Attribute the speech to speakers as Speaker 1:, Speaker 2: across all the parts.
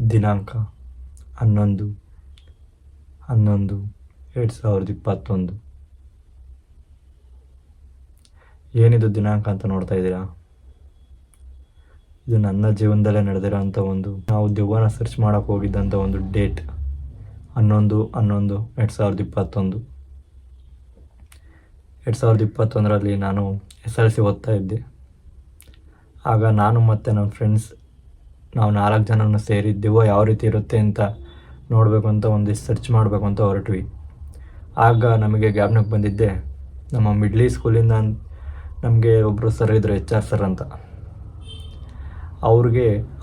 Speaker 1: ದಿನಾಂಕ 11/11/2021. ಏನಿದು ದಿನಾಂಕ ಅಂತ ನೋಡ್ತಾ ಇದ್ದೀರಾ? ಇದು ನನ್ನ ಜೀವನದಲ್ಲೇ ನಡೆದಿರೋಂಥ ನಾವು ದೆವ್ವನ ಸರ್ಚ್ ಮಾಡೋಕ್ಕೆ ಹೋಗಿದ್ದಂಥ ಒಂದು ಡೇಟ್. 11/11/2021. 2021ರಲ್ಲಿ ನಾನು SLC ಓದ್ತಾ ಇದ್ದೆ. ಆಗ ನಾನು ಮತ್ತು ನನ್ನ ಫ್ರೆಂಡ್ಸ್ ನಾವು 4 ಜನನ ಸೇರಿ ದೆವ್ವ ಯಾವ ರೀತಿ ಇರುತ್ತೆ ಅಂತ ನೋಡಬೇಕು ಅಂತ ಒಂದಿಷ್ಟು ಸರ್ಚ್ ಮಾಡಬೇಕು ಅಂತ ಹೊರಟ್ವಿ. ಆಗ ನಮಗೆ ಜ್ಞಾಪನಕ್ಕೆ ಬಂದಿದ್ದೆ, ನಮ್ಮ ಮಿಡ್ಲಿ ಸ್ಕೂಲಿಂದ ನಮಗೆ ಒಬ್ಬರು ಸರ್ ಇದ್ದರು, HR ಸರ್ ಅಂತ.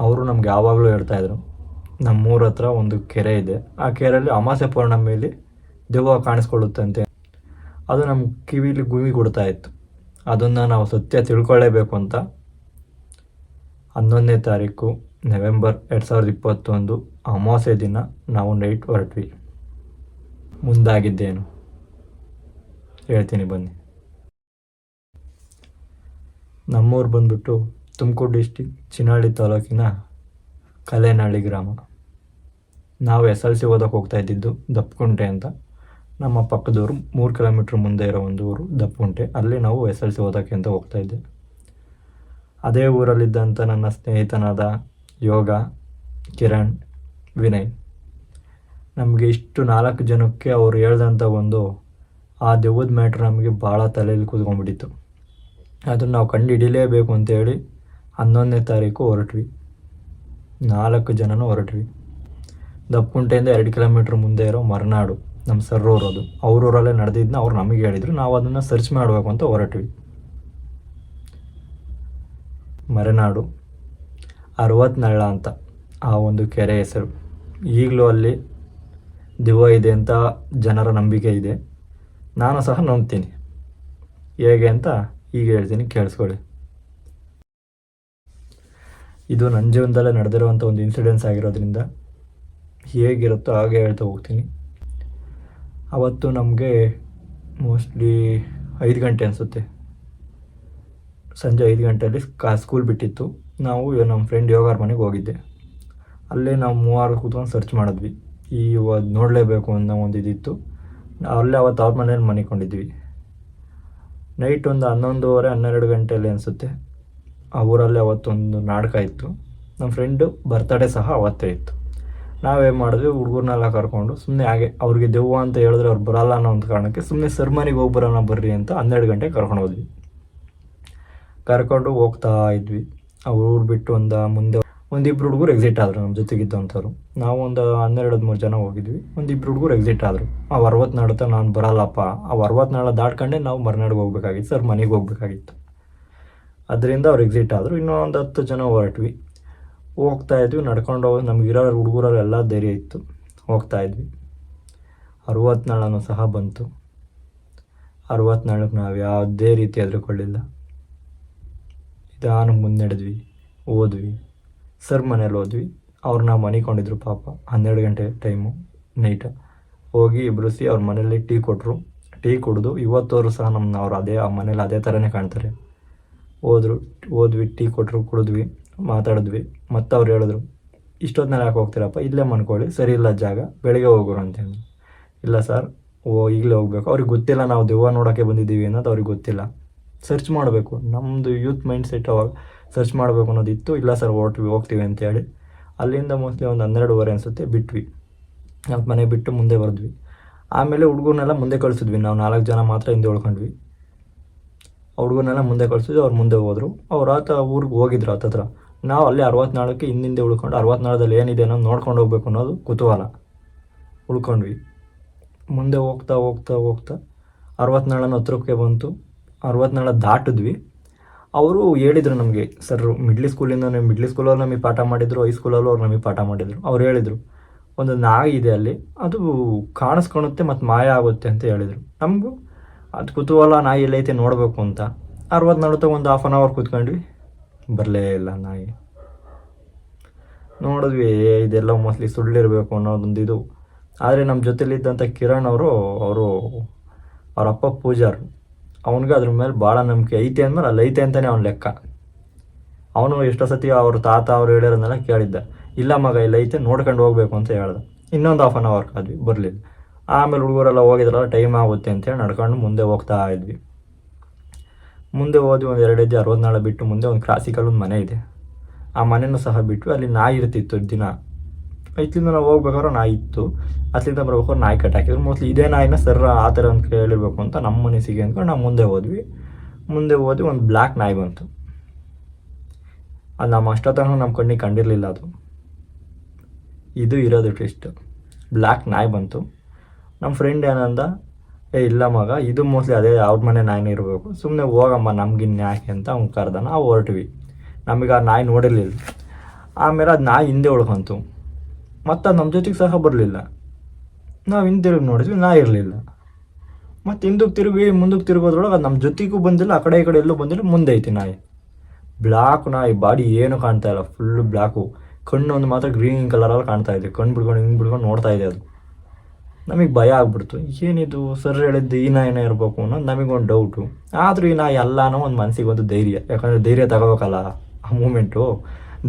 Speaker 1: ಅವರು ನಮ್ಗೆ ಯಾವಾಗಲೂ ಹೇಳ್ತಾಯಿದ್ರು, ನಮ್ಮೂರ ಹತ್ರ ಒಂದು ಕೆರೆ ಇದೆ, ಆ ಕೆರೆಯಲ್ಲಿ ಅಮಾವಾಸ್ಯೆ ಪೌರ್ಣಮಿಯಲ್ಲಿ ದೆವ್ವ ಕಾಣಿಸ್ಕೊಳ್ಳುತ್ತೆ ಅಂತೆ. ಅದು ನಮ್ಮ ಕಿವಿಲಿ ಗುಮಿ ಕೊಡ್ತಾ ಇತ್ತು. ಅದನ್ನು ನಾವು ಸತ್ಯ ತಿಳ್ಕೊಳ್ಳೇಬೇಕು ಅಂತ 11ನೇ ತಾರೀಕು ನವೆಂಬರ್ 2021 ಅಮಾವಾಸ್ಯೆ ದಿನ ನಾವು ನೈಟ್ ಹೊರಟ್ವಿ. ಮುಂದಾಗಿದ್ದೇನು ಹೇಳ್ತೀನಿ ಬನ್ನಿ. ನಮ್ಮೂರು ಬಂದ್ಬಿಟ್ಟು ತುಮಕೂರು ಡಿಸ್ಟಿಕ್ ಚಿನಾಳಿ ತಾಲೂಕಿನ ಕಲೇನಹಳ್ಳಿ ಗ್ರಾಮ. ನಾವು SLC ಓದಕ್ಕೆ ಹೋಗ್ತಾ ಇದ್ದಿದ್ದು ದಪ್ಪಕುಂಟೆ ಅಂತ. ನಮ್ಮ ಪಕ್ಕದವರು 3 ಕಿಲೋಮೀಟ್ರ್ ಮುಂದೆ ಇರೋ ಒಂದು ಊರು ದಪ್ಪಕುಂಟೆ. ಅಲ್ಲಿ ನಾವು SLC ಓದೋಕ್ಕೆ ಅಂತ ಹೋಗ್ತಾ ಇದ್ದೆ. ಅದೇ ಊರಲ್ಲಿದ್ದಂಥ ನನ್ನ ಸ್ನೇಹಿತನಾದ ಯೋಗ, ಕಿರಣ್, ವಿನಯ್, ನಮಗೆ ಇಷ್ಟು 4 ಜನಕ್ಕೆ ಅವ್ರು ಹೇಳ್ದಂಥ ಆ ದೆವ್ವದ ಮ್ಯಾಟ್ರ್ ನಮಗೆ ಭಾಳ ತಲೆಯಲ್ಲಿ ಕೂತ್ಕೊಂಡ್ಬಿಟ್ಟಿತ್ತು. ಅದನ್ನು ನಾವು ಕಂಡು ಹಿಡಿಲೇಬೇಕು ಅಂತೇಳಿ 11ನೇ ತಾರೀಕು ಹೊರಟ್ವಿ. 4 ಜನನೂ ಹೊರಟ್ವಿ. ದಪ್ಪಕುಂಟೆಯಿಂದ 2 ಕಿಲೋಮೀಟ್ರ್ ಮುಂದೆ ಇರೋ ಮರನಾಡು ನಮ್ಮ ಸರ್ ಊರೋದು. ಅವ್ರೂರಲ್ಲೇ ನಡೆದಿದ್ದನ್ನ ಅವ್ರು ನಮಗೆ ಹೇಳಿದರು. ನಾವು ಅದನ್ನು ಸರ್ಚ್ ಮಾಡಬೇಕು ಅಂತ ಹೊರಟ್ವಿ. ಮರೆನಾಡು 60 ನಳ್ಳ ಅಂತ ಆ ಒಂದು ಕೆರೆ ಹೆಸರು. ಈಗಲೂ ಅಲ್ಲಿ ದೆವ್ವ ಇದೆ ಅಂತ ಜನರ ನಂಬಿಕೆ ಇದೆ. ನಾನು ಸಹ ನಂಬ್ತೀನಿ. ಹೇಗೆ ಅಂತ ಈಗ ಹೇಳ್ತೀನಿ, ಕೇಳಿಸ್ಕೊಳ್ಳಿ. ಇದು ನನ್ನ ಜೀವನದಲ್ಲೇ ನಡೆದಿರುವಂಥ ಒಂದು ಇನ್ಸಿಡೆನ್ಸ್ ಆಗಿರೋದ್ರಿಂದ ಹೇಗಿರುತ್ತೋ ಹಾಗೆ ಹೇಳ್ತಾ ಹೋಗ್ತೀನಿ. ಅವತ್ತು ನಮಗೆ ಮೋಸ್ಟ್ಲಿ 5 ಗಂಟೆ ಅನಿಸುತ್ತೆ, ಸಂಜೆ 5 ಗಂಟೆಯಲ್ಲಿ ಸ್ಕೂಲ್ ಬಿಟ್ಟಿತ್ತು. ನಾವು ನಮ್ಮ ಫ್ರೆಂಡ್ ಯೋಗಾರ ಮನೆಗೆ ಹೋಗಿದ್ದೆ. ಅಲ್ಲೇ ನಾವು 3 ಕೂತ್ಕೊಂಡು ಸರ್ಚ್ ಮಾಡಿದ್ವಿ. ನೋಡಲೇಬೇಕು ಅನ್ನೋ ಒಂದು ಇದಿತ್ತು. ಅಲ್ಲೇ ಅವತ್ತು ಅವ್ರ ಮನೇಲಿ ಮನಿಕೊಂಡಿದ್ವಿ. ನೈಟ್ ಒಂದು 11:30-12 ಗಂಟೆಯಲ್ಲಿ ಅನಿಸುತ್ತೆ. ಆ ಊರಲ್ಲಿ ಅವತ್ತೊಂದು ನಾಟಕ ಇತ್ತು. ನಮ್ಮ ಫ್ರೆಂಡು ಬರ್ತಡೇ ಸಹ ಅವತ್ತೇ ಇತ್ತು. ನಾವೇನು ಮಾಡಿದ್ವಿ, ಹುಡುಗರನ್ನೆಲ್ಲ ಕರ್ಕೊಂಡು ಸುಮ್ಮನೆ ಹಾಗೆ ಅವ್ರಿಗೆ ದೆವ್ವ ಅಂತ ಹೇಳಿದ್ರೆ ಅವ್ರು ಬರಲ್ಲ ಅನ್ನೋ ಒಂದು ಕಾರಣಕ್ಕೆ ಸುಮ್ಮನೆ ಸರ್ ಮನೆಗೆ ಹೋಗಿ ಬರೋಣ ಬರ್ರಿ ಅಂತ 12 ಗಂಟೆಗೆ ಕರ್ಕೊಂಡು ಹೋದ್ವಿ. ಕರ್ಕೊಂಡು ಹೋಗ್ತಾ ಇದ್ವಿ. ಅವ್ರ ಊರು ಬಿಟ್ಟು ಮುಂದೆ ಒಂದಿಬ್ಬರು ಹುಡುಗರು ಎಕ್ಸಿಟ್ ಆದರು ನಮ್ಮ ಜೊತೆಗಿದ್ದಂಥವ್ರು. ನಾವು ಒಂದು 12-13 ಜನ ಹೋಗಿದ್ವಿ. ಒಂದಿಬ್ಬರು ಹುಡುಗರು ಎಕ್ಸಿಟ್ ಆದರು. ಆ 60 ನಾಡು ನಾನು ಬರಲ್ಲಪ್ಪ, ಆ 60 ನಾಳು ದಾಟ್ಕೊಂಡೆ ನಾವು ಮರನಾಡಿಗೆ ಹೋಗ್ಬೇಕಾಗಿತ್ತು, ಸರ್ ಮನೆಗೆ ಹೋಗ್ಬೇಕಾಗಿತ್ತು. ಅದರಿಂದ ಅವ್ರು ಎಕ್ಸಿಟ್ ಆದರು. ಇನ್ನೂ ಒಂದು 10 ಜನ ಹೊರಟ್ವಿ. ಹೋಗ್ತಾಯಿದ್ವಿ. ನಡ್ಕೊಂಡು ಹೋಗಿ ನಮಗಿರೋ ಹುಡುಗರಲ್ಲೆಲ್ಲ ಧೈರ್ಯ ಇತ್ತು. ಹೋಗ್ತಾಯಿದ್ವಿ. 60 ನಾಳನೂ ಸಹ ಬಂತು. 60 ನಾಳಕ್ಕೆ ನಾವು ಯಾವುದೇ ರೀತಿ ಹೆದರ್ಕೊಳ್ಳಿಲ್ಲ. ನಿಧಾನಕ್ಕೆ ಮುನ್ನಡೆದ್ವಿ, ಹೋದ್ವಿ. ಸರ್ ಮನೇಲಿ ಹೋದ್ವಿ. ಅವ್ರನ್ನ ಮನಿಕೊಂಡಿದ್ರು ಪಾಪ. 12 ಗಂಟೆ ಟೈಮು ನೈಟ. ಹೋಗಿ ಇಬ್ರಿಸಿ ಅವ್ರ ಮನೇಲಿ ಟೀ ಕೊಟ್ಟರು. ಟೀ ಕುಡಿದು ಇವತ್ತವರು ಸಹ ಅವ್ರು ಆ ಮನೇಲಿ ಅದೇ ಥರನೇ ಕಾಣ್ತಾರೆ. ಹೋದ್ವಿ, ಟೀ ಕೊಟ್ಟರು, ಕುಡಿದ್ವಿ, ಮಾತಾಡಿದ್ವಿ. ಮತ್ತು ಅವ್ರು ಹೇಳಿದ್ರು, ಇಷ್ಟೊತ್ತಿನಲ್ಲಿ ಯಾಕೆ ಹೋಗ್ತೀರಪ್ಪ, ಇಲ್ಲೇ ಮನ್ಕೊಳ್ಳಿ, ಸರಿ ಇಲ್ಲ ಜಾಗ, ಬೆಳಿಗ್ಗೆ ಹೋಗೋರು ಅಂತೇಳಿ. ಇಲ್ಲ ಸರ್, ಈಗಲೇ ಹೋಗ್ಬೇಕು. ಅವ್ರಿಗೆ ಗೊತ್ತಿಲ್ಲ ನಾವು ದೆವ್ವ ನೋಡೋಕ್ಕೆ ಬಂದಿದ್ದೀವಿ ಅನ್ನೋದು ಅವ್ರಿಗೆ ಗೊತ್ತಿಲ್ಲ. ಸರ್ಚ್ ಮಾಡಬೇಕು, ನಮ್ಮದು ಯೂತ್ ಮೈಂಡ್ ಸೆಟ್ ಅವಾಗ ಸರ್ಚ್ ಮಾಡಬೇಕು ಅನ್ನೋದಿತ್ತು. ಇಲ್ಲ ಸರ್ ಹೋಗ್ತೀವಿ ಅಂತೇಳಿ ಅಲ್ಲಿಂದ ಮೋಸ್ಟ್ಲಿ ಒಂದು 12:30 ಅನಿಸುತ್ತೆ ಬಿಟ್ವಿ. ನಮ್ಮ ಮನೆ ಬಿಟ್ಟು ಮುಂದೆ ಬರೆದ್ವಿ. ಆಮೇಲೆ ಹುಡುಗರನ್ನೆಲ್ಲ ಮುಂದೆ ಕಳಿಸಿದ್ವಿ. ನಾವು 4 ಜನ ಮಾತ್ರ ಹಿಂದೆ ಉಳ್ಕೊಂಡ್ವಿ. ಹುಡುಗರನ್ನೆಲ್ಲ ಮುಂದೆ ಕಳಿಸಿದ್ವಿ. ಅವ್ರು ಮುಂದೆ ಹೋದರು. ಅವ್ರು ಊರಿಗೆ ಹೋಗಿದ್ರು ಹತ್ತತ್ರ. ನಾವು ಅಲ್ಲಿ 60 ನಾಳಕ್ಕೆ ಹಿಂದೆ ಉಳ್ಕೊಂಡು 60 ನಾಳದಲ್ಲಿ ಏನಿದೆ ಅನ್ನೋದು ನೋಡ್ಕೊಂಡು ಹೋಗ್ಬೇಕು ಅನ್ನೋದು ಕುತೂಹಲ ಉಳ್ಕೊಂಡ್ವಿ. ಮುಂದೆ ಹೋಗ್ತಾ 60 ನಾಳನ ಹತ್ರಕ್ಕೆ ಬಂತು. 60 ನಾಳ ದಾಟಿದ್ವಿ. ಅವರು ಹೇಳಿದರು ನಮಗೆ, ಸರ್ ಮಿಡ್ಲಿ ಸ್ಕೂಲಲ್ಲಿ ನಮಗೆ ಪಾಠ ಮಾಡಿದರು, ಹೈಸ್ಕೂಲಲ್ಲೂ ಅವ್ರು ನಮಗೆ ಪಾಠ ಮಾಡಿದರು. ಅವ್ರು ಹೇಳಿದರು, ಒಂದು ನಾಯಿ ಇದೆ ಅಲ್ಲಿ, ಅದು ಕಾಣಿಸ್ಕೊಳುತ್ತೆ ಮತ್ತು ಮಾಯ ಆಗುತ್ತೆ ಅಂತ ಹೇಳಿದರು. ನಮಗೂ ಅದು ಕುತೂಹಲ, ನಾಯಿ ಎಲ್ಲೈತೆ ನೋಡಬೇಕು ಅಂತ. 60 ನಾಳು ಒಂದು 1/2 ಅವರ್ ಕೂತ್ಕೊಂಡ್ವಿ. ಬರಲೇ ಇಲ್ಲ ನಾಯಿ. ನೋಡಿದ್ವಿ, ಇದೆಲ್ಲ ಮೋಸ್ಟ್ಲಿ ಸುಳ್ಳಿರಬೇಕು ಅನ್ನೋದೊಂದು ಇದು. ಆದರೆ ನಮ್ಮ ಜೊತೆಲಿದ್ದಂಥ ಕಿರಣ್ ಅವ್ರ ಅಪ್ಪ ಪೂಜಾರು, ಅವನಿಗೆ ಅದ್ರ ಮೇಲೆ ಭಾಳ ನಂಬಿಕೆ ಐತೆ ಅಂದಮೇಲೆ ಅಲ್ಲಿ ಐತೆ ಅಂತಲೇ ಅವ್ನ ಲೆಕ್ಕ. ಅವನು ಎಷ್ಟೋ ಸತಿ ಅವ್ರ ತಾತ ಅವ್ರು ಹೇಳಿರೋದನ್ನೆಲ್ಲ ಕೇಳಿದ್ದ. ಇಲ್ಲ ಮಗ ಇಲ್ಲ ಐತೆ ನೋಡ್ಕೊಂಡು ಹೋಗ್ಬೇಕು ಅಂತ ಹೇಳ್ದೆ. ಇನ್ನೊಂದು ಹಾಫ್ ಆನ್ ಅವರ್ ಕಾದ್ವಿ, ಬರಲಿಲ್ಲ. ಆಮೇಲೆ ಹುಡುಗರೆಲ್ಲ ಹೋಗಿದ್ರಲ್ಲ ಟೈಮ್ ಆಗುತ್ತೆ ಅಂತೇಳಿ ನಡ್ಕೊಂಡು ಮುಂದೆ ಹೋಗ್ತಾ ಇದ್ವಿ. ಮುಂದೆ ಹೋದ್ವಿ, ಒಂದು 2 ಹೆಜ್ಜೆ 64 ಬಿಟ್ಟು ಮುಂದೆ ಒಂದು ಕ್ರಾಸಿಕಲ್ ಒಂದು ಮನೆ ಇದೆ. ಆ ಮನೆಯೂ ಸಹ ಬಿಟ್ಟು ಅಲ್ಲಿ ನಾಯಿ ಇರ್ತಿತ್ತು ದಿನ. ಇತ್ಲಿಂದ ನಾವು ಹೋಗ್ಬೇಕಾದ್ರೆ ನಾಯಿ ಇತ್ತು, ಅತ್ಲಿಂದ ಬರ್ಬೇಕಾದ್ರೆ ನಾಯಿ ಕಟ್ಟಾಕಿದ್ರು. ಮೋಸ್ಟ್ಲಿ ಇದೇ ನಾಯಿನ ಸರ್ ಆ ಥರ ಅಂತ ಕೇಳಿರ್ಬೇಕು ಅಂತ ನಮ್ಮ ಮನಸ್ಸಿಗೆ ಅಂದ್ಕೊಂಡು ನಾವು ಮುಂದೆ ಹೋದ್ವಿ. ಒಂದು ಬ್ಲ್ಯಾಕ್ ನಾಯಿ ಬಂತು. ಅದು ನಮ್ಮ ಅಷ್ಟೊತ್ತನೂ ನಮ್ಮ ಕಣ್ಣಿಗೆ ಕಂಡಿರಲಿಲ್ಲ. ಅದು ಇದು ಇರೋದು ಟ್ವಿಸ್ಟ್. ಬ್ಲ್ಯಾಕ್ ನಾಯಿ ಬಂತು. ನಮ್ಮ ಫ್ರೆಂಡ್ ಏನಂದ, ಇಲ್ಲ ಮಗ ಇದು ಮೋಸ್ಟ್ಲಿ ಅದೇ ಅವ್ರ ಮನೆ ನಾಯಿನೇ ಇರಬೇಕು, ಸುಮ್ಮನೆ ಹೋಗಮ್ಮ ನಮ್ಗಿನ್ನು ಯಾಕೆ ಅಂತ ಅವ್ನು ಕರೆದ. ನಾವು ಹೊರಟ್ವಿ. ನಮಗೆ ಆ ನಾಯಿ ನೋಡಿರಲಿಲ್ಲ. ಆಮೇಲೆ ಅದು ನಾಯಿ ಹಿಂದೆ ಉಳ್ಕೊಂತು. ಮತ್ತು ಅದು ನಮ್ಮ ಜೊತೆಗೆ ಸಹ ಬರಲಿಲ್ಲ. ನಾವು ಹಿಂದಿರುಗಿ ನೋಡಿದ್ವಿ, ನಾಯಿ ಇರಲಿಲ್ಲ. ಮತ್ತು ಮುಂದಕ್ಕೆ ತಿರುಗೋದ್ರೊಳಗೆ ಅದು ನಮ್ಮ ಜೊತೆಗೂ ಬಂದಿಲ್ಲ, ಆ ಕಡೆ ಈ ಕಡೆ ಎಲ್ಲೂ ಬಂದಿಲ್ಲ, ಮುಂದೆ ಐತಿ ನಾಯಿ. ಬ್ಲ್ಯಾಕ್ ನಾಯಿ, ಬಾಡಿ ಏನು ಕಾಣ್ತಾ ಇಲ್ಲ, ಫುಲ್ಲು ಬ್ಲ್ಯಾಕು. ಕಣ್ಣು ಒಂದು ಮಾತ್ರ ಗ್ರೀನ್ ಕಲರಲ್ಲಿ ಕಾಣ್ತಾ ಇದೆ. ಕಣ್ಣು ಬಿಡ್ಕೊಂಡು ನೋಡ್ತಾ ಇದೆ. ಅದು ನಮಗೆ ಭಯ ಆಗ್ಬಿಡ್ತು. ಏನಿದು ಸರ್ ಹೇಳಿದ್ದು ಈ ನಾಯಿನೇ ಇರಬೇಕು ಅನ್ನೋದು ನಮಗೊಂದು ಡೌಟು. ಆದರೂ ಈ ನಾಯಿ ಎಲ್ಲನೋ ಒಂದು ಮನಸ್ಸಿಗೆ ಒಂದು ಧೈರ್ಯ, ಯಾಕಂದರೆ ಧೈರ್ಯ ತಗೋಬೇಕಲ್ಲ ಆ ಮೂಮೆಂಟು.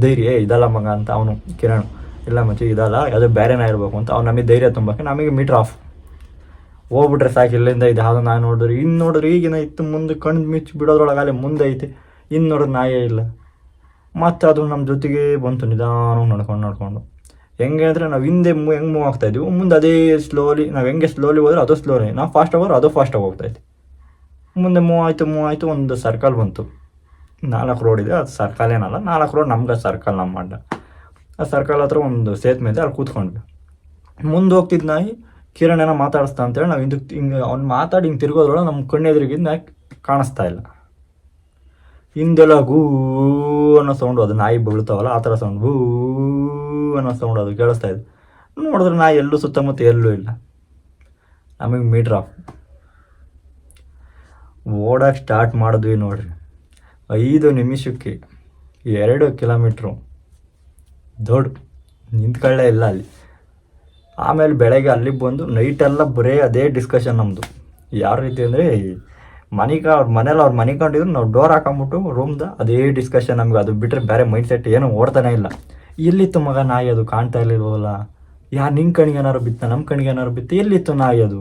Speaker 1: ಧೈರ್ಯ ಇದಲ್ಲ ಮಗ ಅಂತ ಅವನು ಕಿರಣ್, ಇಲ್ಲ ಮಚ್ಚಿ ಇದಲ್ಲ ಯಾವುದೋ ಬೇರೆ ನಾಯಿ ಇರಬೇಕು ಅಂತ ಅವ್ನು ನಮಗೆ ಧೈರ್ಯ ತುಂಬಕ್ಕೆ ನಮಗೆ ಮೀಟ್ರ್ ಆಫ್ ಹೋಗ್ಬಿಟ್ರೆ ಸಾಕು. ಇಲ್ಲಿಂದ ಇದು ಯಾವುದೋ ನಾಯಿ ನೋಡಿದ್ರೆ ಈಗಿನ ಇತ್ತು, ಮುಂದೆ ಕಣ್ಣು ಮಿಚ್ಚಿ ಬಿಡೋದ್ರೊಳಗಾಲೆ ಮುಂದೆ ಐತೆ, ಇನ್ನು ನೋಡಿದ್ರೆ ನಾಯೇ ಇಲ್ಲ. ಮತ್ತು ಅದು ನಮ್ಮ ಜೊತೆಗೆ ಬಂತು ನಿಧಾನ ನಡ್ಕೊಂಡು. ಹೆಂಗೆ ಅಂದರೆ ನಾವು ಹಿಂದೆ ಹೆಂಗೆ ಮೂವ್ ಆಗ್ತಾಯಿದ್ವಿ, ಮುಂದೆ ಅದೇ ಸ್ಲೋಲಿ. ನಾವು ಹೆಂಗೆ ಸ್ಲೋಲಿ ಹೋದ್ರೆ ಅದು ಸ್ಲೋಲಿ, ನಾವು ಫಾಸ್ಟಾಗಿ ಹೋದ್ರೆ ಅದು ಫಾಸ್ಟಾಗಿ ಹೋಗ್ತಾಯಿದ್ವಿ. ಮುಂದೆ ಮೂವ್ ಆಯಿತು. ಒಂದು ಸರ್ಕಲ್ ಬಂತು. 4 ರೋಡ್ ಇದೆ, ಅದು ಸರ್ಕಲ್ ಏನಲ್ಲ, 4 ರೋಡ್ ನಮ್ಗೆ ಸರ್ಕಲ್ ನಮ್ಮ ಅಡ್ಡ. ಆ ಸರ್ಕಲ್ ಹತ್ರ ಒಂದು ಸೇತುವೆ ಮೇಲೆ ಅಲ್ಲಿ ಕೂತ್ಕೊಂಡ್ವಿ. ಮುಂದೆ ಹೋಗ್ತಿದ್ದು ನಾಯಿ ಕಿರಣ್ ಏನೋ ಮಾತಾಡಿಸ್ತಾ ಅಂತೇಳಿ ನಾವು ಹಿಂಗೆ ಅವ್ನು ಮಾತಾಡಿ ಹಿಂಗೆ ತಿರ್ಗೋದ್ರೊಳಗೆ ನಮ್ಮ ಕಣ್ಣೆದುರಿಗಿಂದ ಕಾಣಿಸ್ತಾ ಇಲ್ಲ. ಹಿಂದೆಲ್ಲ ಗೂ ಅನ್ನೋ ಸೌಂಡು, ಅದು ನಾಯಿ ಬೀಳ್ತಾವಲ್ಲ ಆ ಥರ ಸೌಂಡ್, ಗೂ ಅನ್ನೋ ಸೌಂಡ್ ಅದು ಕೇಳಿಸ್ತಾ ಇದೆ. ನೋಡಿದ್ರೆ ನಾಯಿ ಎಲ್ಲೂ ಸುತ್ತಮುತ್ತ ಎಲ್ಲೂ ಇಲ್ಲ. ನಮಗೆ ಮೀಟ್ರ್ ಆಫ್. ಓಡೋಕ್ಕೆ ಸ್ಟಾರ್ಟ್ ಮಾಡಿದ್ವಿ ನೋಡ್ರಿ. 5 ನಿಮಿಷಕ್ಕೆ 2 ಕಿಲೋಮೀಟ್ರು ದೊಡ್ಡ ನಿಂತ್ಕೊಳ್ಳೇ ಇಲ್ಲ ಅಲ್ಲಿ. ಆಮೇಲೆ ಬೆಳಗ್ಗೆ ಅಲ್ಲಿಗೆ ಬಂದು ನೈಟೆಲ್ಲ ಬರೀ ಅದೇ ಡಿಸ್ಕಷನ್ ನಮ್ಮದು. ಯಾವ ರೀತಿ ಅಂದರೆ ಅವ್ರ ಮನೆ ಕಂಡಿದ್ರು ನಾವು ಡೋರ್ ಹಾಕೊಂಬಿಟ್ಟು ರೂಮ್ದ ಅದೇ ಡಿಸ್ಕಷನ್ ನಮ್ಗೆ. ಅದು ಬಿಟ್ಟರೆ ಬೇರೆ ಮೈಂಡ್ಸೆಟ್ ಏನೂ ಓಡ್ತಾನೆ ಇಲ್ಲ. ಎಲ್ಲಿತ್ತು ಮಗ ನಾಯಿ, ಅದು ಕಾಣ್ತಾ ಇರಲಿಲ್ವಲ್ಲ, ನಿನ್ನ ಕಣ್ಣಿಗೆ ಏನಾರು ಬಿತ್ತ, ನಮ್ಮ ಕಣ್ಣಿಗೆ ಏನಾರು ಬಿತ್ತು, ಎಲ್ಲಿತ್ತು ನಾಯಿ, ಅದು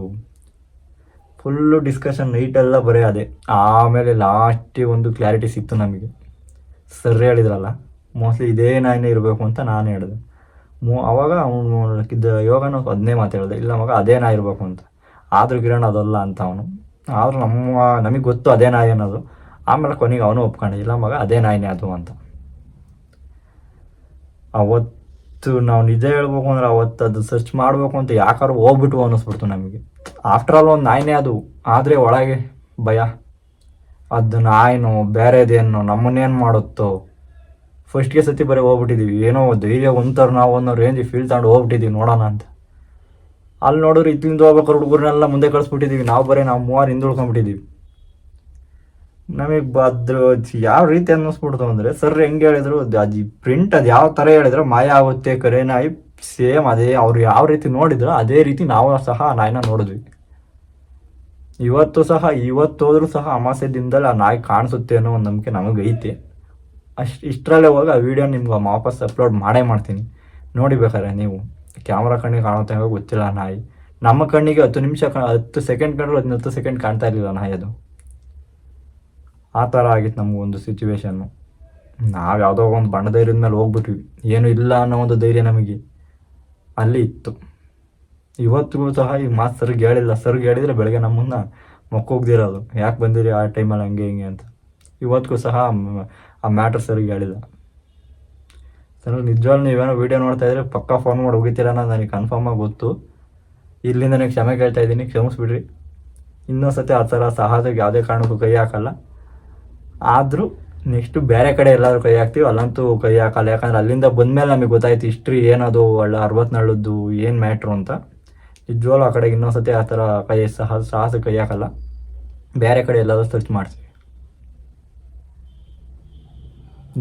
Speaker 1: ಫುಲ್ಲು ಡಿಸ್ಕಷನ್ ನೈಟೆಲ್ಲ ಬರೀ ಅದೇ. ಆಮೇಲೆ ಲಾಸ್ಟಿಗೆ ಒಂದು ಕ್ಲಾರಿಟಿ ಸಿಕ್ತು ನಮಗೆ. ಸರ್ ಹೇಳಿದ್ರಲ್ಲ ಮೋಸ್ಟ್ಲಿ ಇದೇ ನಾಯಿನೇ ಇರಬೇಕು ಅಂತ ನಾನು ಹೇಳಿದೆ. ಅವಾಗ ಅವನು ಯೋಗನ ಅದನ್ನೇ ಮಾತಾಡಿದೆ, ಇಲ್ಲ ಮಗ ಅದೇ ನಾಯಿ ಇರಬೇಕು ಅಂತ. ಆದರೂ ಕಿರಣ್ ಅದಲ್ಲ ಅಂತ ಅವನು. ಆದರೂ ನಮಗೆ ಗೊತ್ತು ಅದೇ ನಾಯಿ ಅನ್ನೋದು. ಆಮೇಲೆ ಕೊನೆಗೆ ಅವನು ಒಪ್ಕೊಂಡೆ, ಇಲ್ಲ ಮಗ ಅದೇ ನಾಯಿನೇ ಅದು ಅಂತ. ಅವತ್ತು ನಾವು ನಿಜ ಹೇಳ್ಬೇಕು ಅಂದ್ರೆ ಅವತ್ತು ಅದು ಸರ್ಚ್ ಮಾಡಬೇಕು ಅಂತ ಯಾಕಾರು ಹೋಗ್ಬಿಟ್ಟು ಅನ್ನಿಸ್ಬಿಡ್ತು ನಮಗೆ. ಆಫ್ಟರ್ ಆಲ್ ಒಂದು ನಾಯಿನೇ ಅದು, ಆದರೆ ಒಳಗೆ ಭಯ. ಅದು ನಾಯಿನೋ ಬೇರೆದೇನೋ ನಮ್ಮನ್ನೇನು ಮಾಡುತ್ತೋ. ಫಸ್ಟ್ಗೆ ಸತಿ ಬರೀ ಹೋಗ್ಬಿಟ್ಟಿದ್ದೀವಿ, ಏನೋ ಧೈರ್ಯ ಒಂಥರ ನಾವು ಅನ್ನೋ ರೇಂಜಿಗೆ ಫೀಲ್ ತಗೊಂಡು ಹೋಗ್ಬಿಟ್ಟಿದ್ದೀವಿ ನೋಡೋಣ ಅಂತ. ಅಲ್ಲಿ ನೋಡಿದ್ರೆ ಇದ್ರಿಂದ ಹೋಗ್ಬೇಕಾದ್ರೆ ಹುಡುಗರನ್ನೆಲ್ಲ ಮುಂದೆ ಕಳಿಸ್ಬಿಟ್ಟಿದ್ದೀವಿ. ನಾವು 3 ಹಿಂದೆ ಉಳ್ಕೊಂಡ್ಬಿಟ್ಟಿದ್ದೀವಿ. ನಮಗೆ ಯಾವ ರೀತಿ ಅನ್ನಿಸ್ಬಿಡ್ತು ಅಂದರೆ, ಸರ್ ಹೆಂಗೆ ಹೇಳಿದ್ರು ಅದು ಪ್ರಿಂಟ್ ಅದು ಯಾವ ಥರ ಹೇಳಿದ್ರು ಮಾಯ ಆಗುತ್ತೆ ಕರೆ ನಾಯಿ, ಸೇಮ್ ಅದೇ ಅವ್ರು ಯಾವ ರೀತಿ ನೋಡಿದ್ರು ಅದೇ ರೀತಿ ನಾವು ಸಹ ಆ ನಾಯಿನ ನೋಡಿದ್ವಿ. ಇವತ್ತೋದ್ರೂ ಸಹ ಅಮಾವಾಸ್ಯೆ ದಿನದಲ್ಲಿ ಆ ನಾಯಿ ಕಾಣಿಸುತ್ತೆ ಅನ್ನೋ ಒಂದು ನಂಬಿಕೆ ನಮಗೈತೆ. ಇಷ್ಟರಲ್ಲೇ ಹೋಗಿ ಆ ವಿಡಿಯೋ ನಿಮ್ಗೆ ವಾಪಸ್ ಅಪ್ಲೋಡ್ ಮಾಡ್ತೀನಿ, ನೋಡಿ ಬೇಕಾದ್ರೆ ನೀವು. ಕ್ಯಾಮ್ರಾ ಕಣ್ಣಿಗೆ ಕಾಣುತ್ತೆ ಹೇಗೋ ಗೊತ್ತಿಲ್ಲ ನಾಯಿ. ನಮ್ಮ ಕಣ್ಣಿಗೆ 10 ಸೆಕೆಂಡ್ ಕಂಡ್ರೆ 10 ಸೆಕೆಂಡ್ ಕಾಣ್ತಾ ಇರಲಿಲ್ಲ ನಾಯಿ. ಅದು ಆ ಥರ ಆಗಿತ್ತು ನಮಗೊಂದು ಸಿಚುವೇಶನ್ನು. ನಾವು ಯಾವುದೋ ಒಂದು ಬಣ್ಣ ಧೈರ್ಯದ ಮೇಲೆ ಹೋಗ್ಬಿಟ್ವಿ, ಏನೂ ಇಲ್ಲ ಅನ್ನೋ ಒಂದು ಧೈರ್ಯ ನಮಗೆ ಅಲ್ಲಿ ಇತ್ತು. ಇವತ್ತಿಗೂ ಸಹ ಈ ಮಾತು ಸರ್ಗೆ ಹೇಳಿಲ್ಲ. ಸರ್ಗೆ ಹೇಳಿದರೆ ಬೆಳಗ್ಗೆ ನಮ್ಮನ್ನು ಮಕ್ಕೋಗ್ದಿರೋದು, ಯಾಕೆ ಬಂದಿರಿ ಆ ಟೈಮಲ್ಲಿ ಹಂಗೆ ಹಿಂಗೆ ಅಂತ. ಇವತ್ತಿಗೂ ಸಹ ಆ ಮ್ಯಾಟ್ರ್ ಸರ್ಗೆ ಹೇಳಿಲ್ಲ. ಸರ್ ನಿಜವಾಗ್ಲೂ ನೀವೇನೋ ವೀಡಿಯೋ ನೋಡ್ತಾ ಇದ್ರೆ ಪಕ್ಕಾ ಫೋನ್ ಮಾಡಿ ಹೋಗಿತೀರ ಅನ್ನೋದು ನನಗೆ ಕನ್ಫರ್ಮಾಗಿ ಗೊತ್ತು. ಇಲ್ಲಿಂದ ನನಗೆ ಕ್ಷಮೆ ಕೇಳ್ತಾ ಇದ್ದೀನಿ, ಕ್ಷಮಿಸ್ಬಿಡ್ರಿ. ಇನ್ನೊಂದ್ಸತಿ ಆ ಥರ ಸಾಹಸಕ್ಕೆ ಯಾವುದೇ ಕಾರಣಕ್ಕೂ ಕೈ ಹಾಕಲ್ಲ. ಆದರೂ ನೆಕ್ಸ್ಟು ಬೇರೆ ಕಡೆ ಎಲ್ಲಾದರೂ ಕೈ ಹಾಕ್ತೀವಿ, ಅಲ್ಲಂತೂ ಕೈ ಹಾಕಲ್ಲ. ಯಾಕಂದರೆ ಅಲ್ಲಿಂದ ಬಂದಮೇಲೆ ನಮಗೆ ಗೊತ್ತಾಯ್ತು ಹಿಸ್ಟ್ರಿ ಏನದು, 64 ಏನು ಮ್ಯಾಟ್ರು ಅಂತ. ನಿಜವಾಗ್ಲೂ ಆ ಕಡೆಗೆ ಇನ್ನೊಂದ್ಸತಿ ಆ ಥರ ಸಾಹಸಕ್ಕೆ ಕೈ ಹಾಕಲ್ಲ. ಬೇರೆ ಕಡೆ ಎಲ್ಲಾದರೂ ಸರ್ಚ್ ಮಾಡ್ತೀವಿ.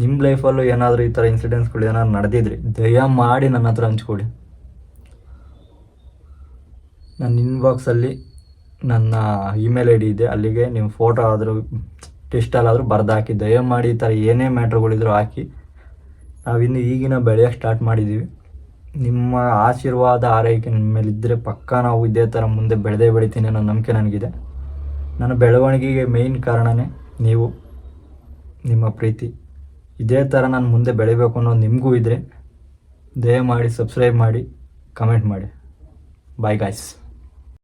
Speaker 1: ನಿಮ್ಮ ಲೈಫಲ್ಲೂ ಏನಾದರೂ ಈ ಥರ ಇನ್ಸಿಡೆಂಟ್ಸ್ಗಳು ಏನಾದ್ರು ನಡೆದಿದ್ರಿ ದಯಮಾಡಿ ನನ್ನ ಹತ್ರ ಹಂಚ್ಕೊಳ್ಳಿ. ನನ್ನ ಇನ್ಬಾಕ್ಸಲ್ಲಿ ನನ್ನ ಇಮೇಲ್ ಐ ಡಿ ಇದೆ, ಅಲ್ಲಿಗೆ ನೀವು ಫೋಟೋ ಆದರೂ ಟೆಸ್ಟಲ್ಲಾದರೂ ಬರೆದು ಹಾಕಿ. ದಯಮಾಡಿ ಈ ಥರ ಏನೇ ಮ್ಯಾಟ್ರುಗಳಿದ್ರು ಹಾಕಿ, ನಾವಿನ್ನು ಈಗಿನ ಬೆಳೆಯೋಕ್ಕೆ ಸ್ಟಾರ್ಟ್ ಮಾಡಿದ್ದೀವಿ. ನಿಮ್ಮ ಆಶೀರ್ವಾದ ಆರೈಕೆ ನನ್ನ ಮೇಲಿದ್ದರೆ ಪಕ್ಕಾ ನಾವು ಇದೇ ಥರ ಮುಂದೆ ಬೆಳಿತೀನಿ ಅನ್ನೋ ನಂಬಿಕೆ ನನಗಿದೆ. ನನ್ನ ಬೆಳವಣಿಗೆಗೆ ಮೇಯ್ನ್ ಕಾರಣವೇ ನೀವು, ನಿಮ್ಮ ಪ್ರೀತಿ. ಇದೇ ಥರ ನಾನು ಮುಂದೆ ಬೆಳಿಬೇಕು ಅನ್ನೋದು ನಿಮಗೂ ಇದ್ದರೆ ದಯಮಾಡಿ ಸಬ್ಸ್ಕ್ರೈಬ್ ಮಾಡಿ, ಕಮೆಂಟ್ ಮಾಡಿ. Bye guys.